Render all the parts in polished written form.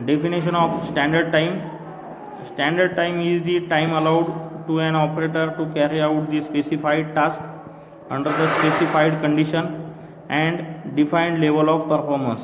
Definition of standard time. Standard time is the time allowed to an operator to carry out the specified task under the specified condition and defined level of performance.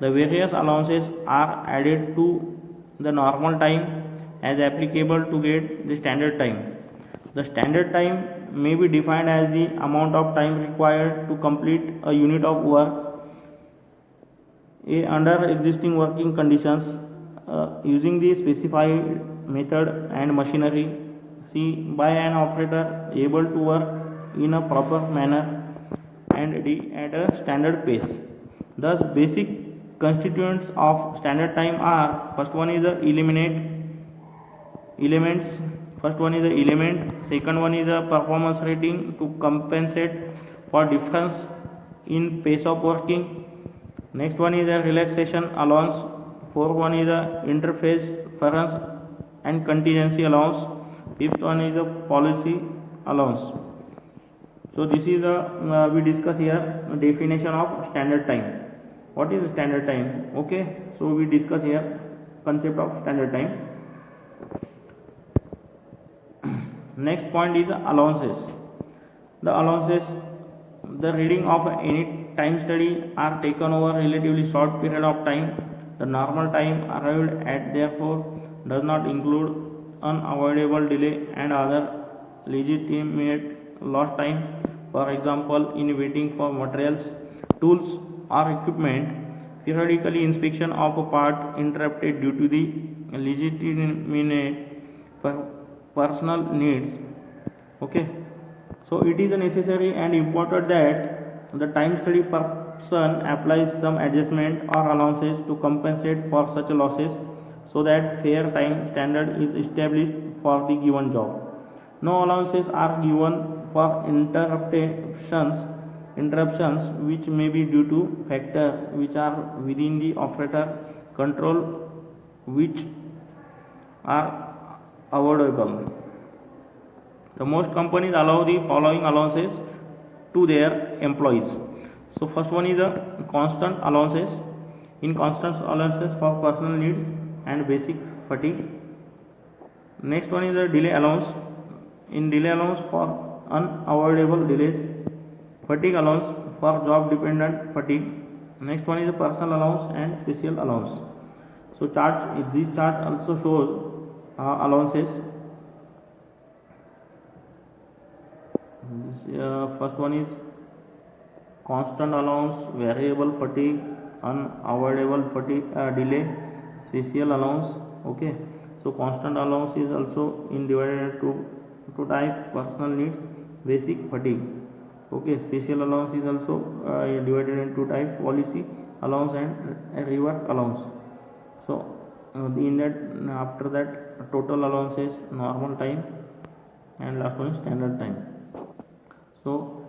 The various allowances are added to the normal time as applicable to get the standard time. The standard time may be defined as the amount of time required to complete a unit of work under existing working conditions using the specified method and machinery. C. By an operator able to work in a proper manner and D. At a standard pace. Thus, basic constituents of standard time are: first one is the elements. First one is the element. Second one is a performance rating to compensate for difference in pace of working. Next one is a relaxation allowance. Fourth one is a interference and contingency allowance. Fifth one is a policy allowance. So this is we discuss here definition of standard time. What is standard time? Okay, so we discuss here concept of standard time. Next point is allowances. The allowances, the reading of any time study are taken over a relatively short period of time. The normal time arrived at therefore does not include unavoidable delay and other legitimate lost time. For example, in waiting for materials, tools or equipment, periodically inspection of a part interrupted due to the legitimate personal needs. Okay, so it is necessary and important that the time study person applies some adjustment or allowances to compensate for such losses so that fair time standard is established for the given job. No allowances are given for interruptions which may be due to factors which are within the operator control, which are avoidable. The most companies allow the following allowances to their employees. So first one is a constant allowances. In constant allowances for personal needs and basic fatigue. Next one is a delay allowance. In delay allowance for unavoidable delays. Fatigue allowance for job dependent fatigue. Next one is a personal allowance and special allowance. So this chart also shows allowances. First one is constant allowance, variable fatigue, unavoidable fatigue delay, special allowance. Okay, so constant allowance is also divided into two types: personal needs, basic fatigue. Okay, special allowance is also divided into two types: policy allowance and rework allowance. So in that, after that, total allowance is normal time, and last one is standard time. So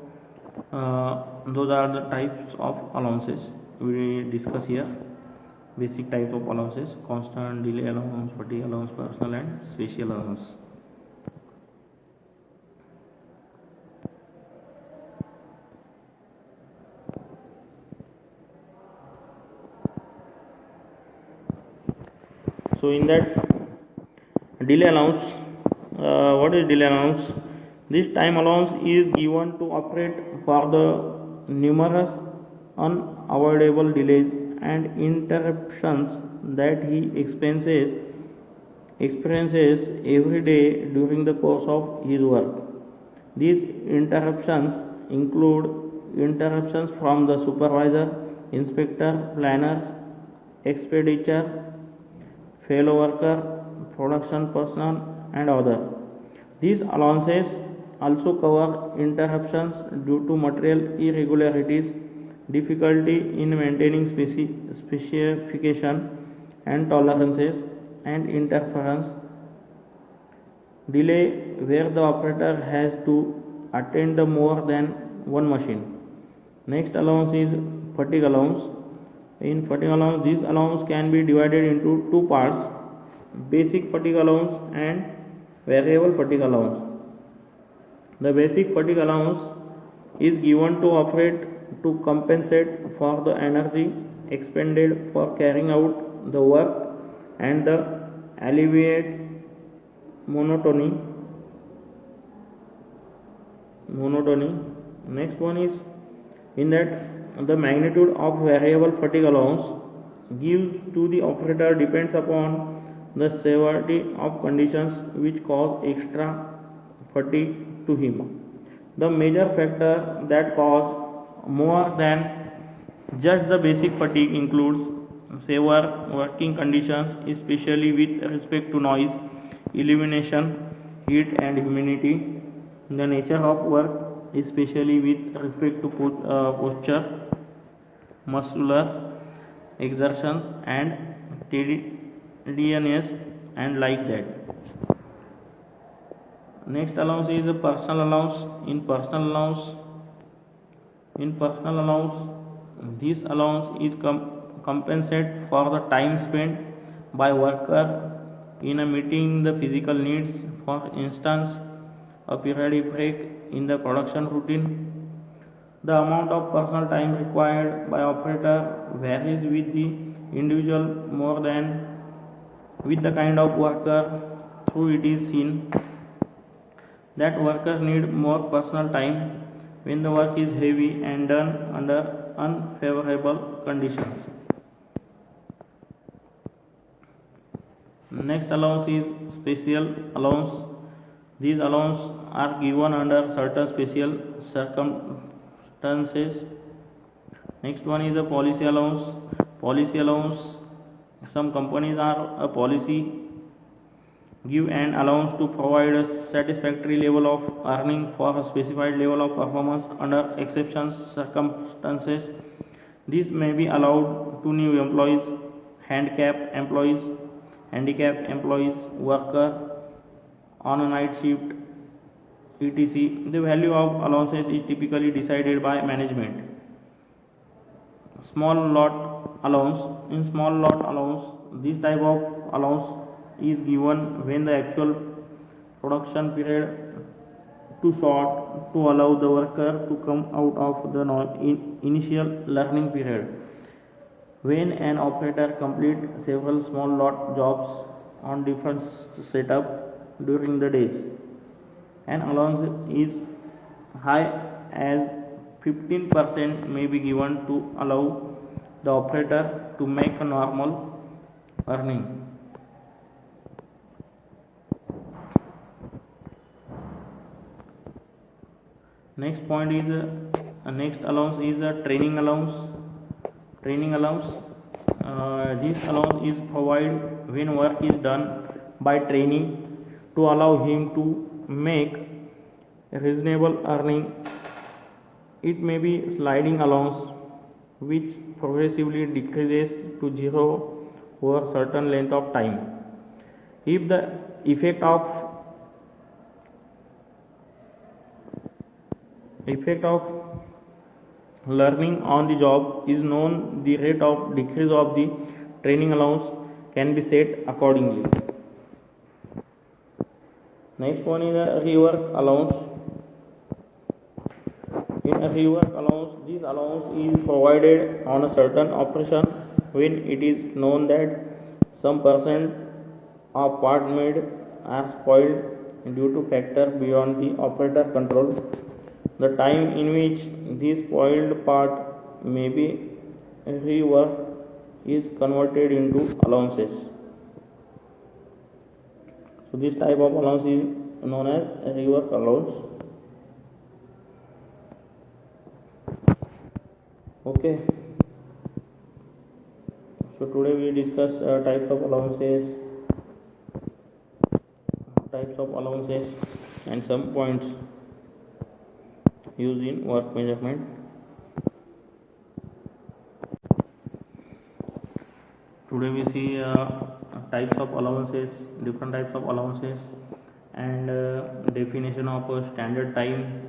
those are the types of allowances we discuss here. Basic type of allowances: constant, delay allowance, fatigue allowance, personal and special allowance. So in that delay allowance, what is delay allowance? This time allowance is given to operate for the numerous unavoidable delays and interruptions that he experiences every day during the course of his work. These interruptions include interruptions from the supervisor, inspector, planners, expenditure, fellow worker, production personnel, and others. These allowances also cover interruptions due to material irregularities, difficulty in maintaining specification and tolerances, and interference, delay where the operator has to attend to more than one machine. Next allowance is fatigue allowance. In fatigue allowance, this allowance can be divided into two parts: basic fatigue allowance and variable fatigue allowance. The basic fatigue allowance is given to operate to compensate for the energy expended for carrying out the work and the alleviate monotony. Next one is in that the magnitude of variable fatigue allowance gives to the operator depends upon the severity of conditions which cause extra fatigue to him. The major factor that cause more than just the basic fatigue includes severe working conditions, especially with respect to noise, illumination, heat, and humidity. The nature of work, especially with respect to posture, muscular exertions, and tediousness, and like that. Next allowance is a personal allowance. In personal allowance, this allowance is compensated for the time spent by worker in a meeting the physical needs. For instance, a periodic break in the production routine. The amount of personal time required by operator varies with the individual more than with the kind of worker. Through it is seen that workers need more personal time when the work is heavy and done under unfavorable conditions. Next allowance is special allowance. These allowances are given under certain special circumstances. Next one is a policy allowance. Policy allowance. Some companies are a policy give an allowance to provide a satisfactory level of earning for a specified level of performance under exceptions circumstances. This may be allowed to new employees, handicapped employees, worker on a night shift, etc. The value of allowances is typically decided by management. Small lot allowance. In small lot allowance, this type of allowance is given when the actual production period too short to allow the worker to come out of the initial learning period. When an operator completes several small lot jobs on different setup during the days, an allowance is high as 15% may be given to allow the operator to make a normal earning. Next point is next allowance is a training allowance. This allowance is provided when work is done by training to allow him to make reasonable earning. It may be sliding allowance which progressively decreases to zero over certain length of time. If the effect of learning on the job is known, the rate of decrease of the training allowance can be set accordingly. Next one is a rework allowance. In a rework allowance, this allowance is provided on a certain operation when it is known that some percent of part made are spoiled due to factor beyond the operator control. The time in which this spoiled part may be reworked is converted into allowances. So this type of allowance is known as rework allowance. Okay. So today we discuss types of allowances and some points used in work measurement. Today we see types of allowances, different types of allowances, and definition of standard time.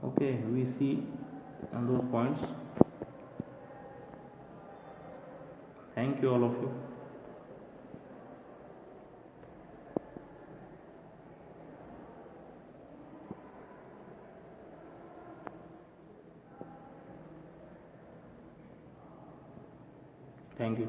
Okay, we see on those points. Thank you, all of you. Thank you.